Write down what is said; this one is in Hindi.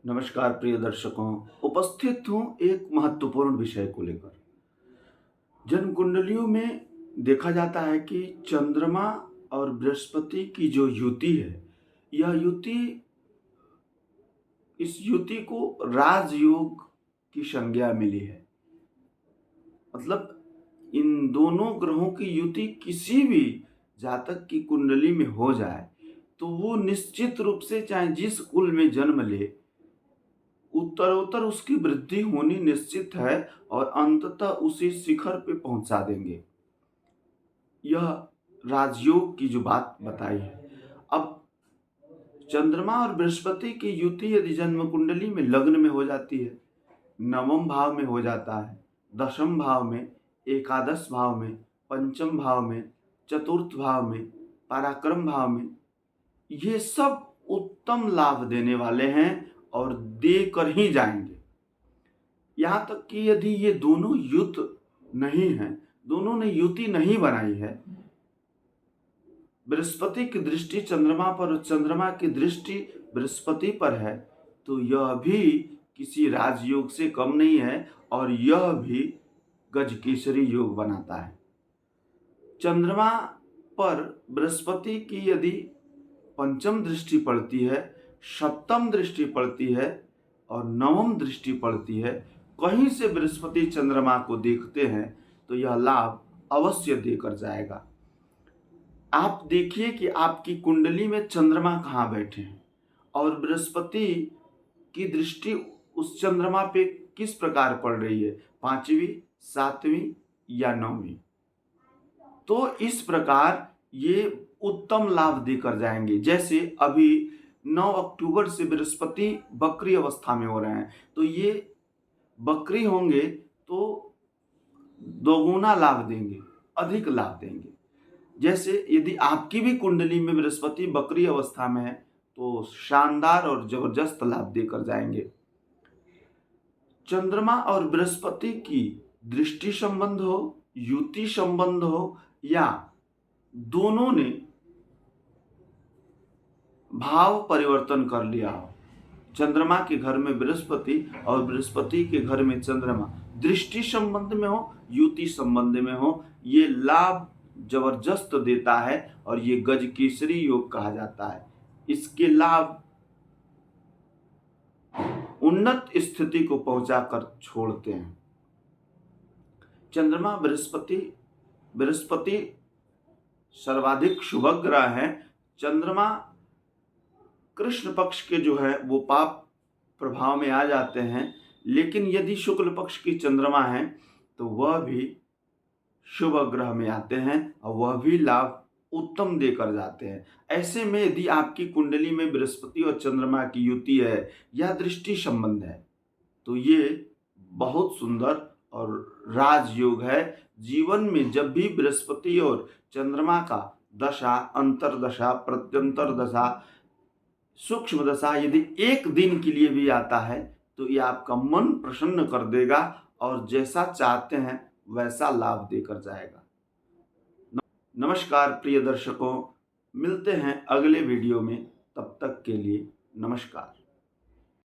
नमस्कार प्रिय दर्शकों। उपस्थित हूँ एक महत्वपूर्ण विषय को लेकर। जन्म कुंडलियों में देखा जाता है कि चंद्रमा और बृहस्पति की जो युति है, यह युति इस युति को राजयोग की संज्ञा मिली है। मतलब इन दोनों ग्रहों की युति किसी भी जातक की कुंडली में हो जाए तो वो निश्चित रूप से चाहे जिस कुल में जन्म ले, उत्तरोत्तर उसकी वृद्धि होनी निश्चित है और अंततः उसे शिखर पे पहुंचा देंगे। यह राजयोग की जो बात बताई है। अब चंद्रमा और बृहस्पति की युति यदि जन्म कुंडली में लग्न में हो जाती है, नवम भाव में हो जाता है, दशम भाव में, एकादश भाव में, पंचम भाव में, चतुर्थ भाव में, पराक्रम भाव में, ये सब उत्तम लाभ देने वाले हैं और देकर ही जाएंगे। यहाँ तक कि यदि ये दोनों युत नहीं है, दोनों ने युति नहीं बनाई है, बृहस्पति की दृष्टि चंद्रमा पर और चंद्रमा की दृष्टि बृहस्पति पर है, तो यह भी किसी राजयोग से कम नहीं है और यह भी गजकेसरी योग बनाता है। चंद्रमा पर बृहस्पति की यदि पंचम दृष्टि पड़ती है, सप्तम दृष्टि पड़ती है और नवम दृष्टि पड़ती है, कहीं से बृहस्पति चंद्रमा को देखते हैं तो यह लाभ अवश्य देकर जाएगा। आप देखिए कि आपकी कुंडली में चंद्रमा कहाँ बैठे हैं और बृहस्पति की दृष्टि उस चंद्रमा पे किस प्रकार पड़ रही है, पांचवी, सातवीं या नौवीं। तो इस प्रकार ये उत्तम लाभ देकर जाएंगे। जैसे अभी 9 अक्टूबर से बृहस्पति बकरी अवस्था में हो रहे हैं, तो ये बकरी होंगे तो दोगुना लाभ देंगे, अधिक लाभ देंगे। जैसे यदि आपकी भी कुंडली में बृहस्पति बकरी अवस्था में है तो शानदार और जबरदस्त लाभ देकर जाएंगे। चंद्रमा और बृहस्पति की दृष्टि संबंध हो, युति संबंध हो या दोनों ने भाव परिवर्तन कर लिया हो, चंद्रमा के घर में बृहस्पति और बृहस्पति के घर में चंद्रमा दृष्टि संबंध में हो, युति संबंध में हो, ये लाभ जबरदस्त देता है और ये गजकेसरी योग कहा जाता है। इसके लाभ उन्नत स्थिति को पहुंचाकर छोड़ते हैं। चंद्रमा बृहस्पति सर्वाधिक शुभ ग्रह है। चंद्रमा कृष्ण पक्ष के जो है वो पाप प्रभाव में आ जाते हैं, लेकिन यदि शुक्ल पक्ष की चंद्रमा है तो वह भी शुभ ग्रह में आते हैं और वह भी लाभ उत्तम देकर जाते हैं। ऐसे में यदि आपकी कुंडली में बृहस्पति और चंद्रमा की युति है या दृष्टि संबंध है तो ये बहुत सुंदर और राजयोग है। जीवन में जब भी बृहस्पति और चंद्रमा का दशा, अंतरदशा, प्रत्यंतर दशा, सूक्ष्म दशा यदि एक दिन के लिए भी आता है तो ये आपका मन प्रसन्न कर देगा और जैसा चाहते हैं वैसा लाभ देकर जाएगा। नमस्कार प्रिय दर्शकों, मिलते हैं अगले वीडियो में। तब तक के लिए नमस्कार।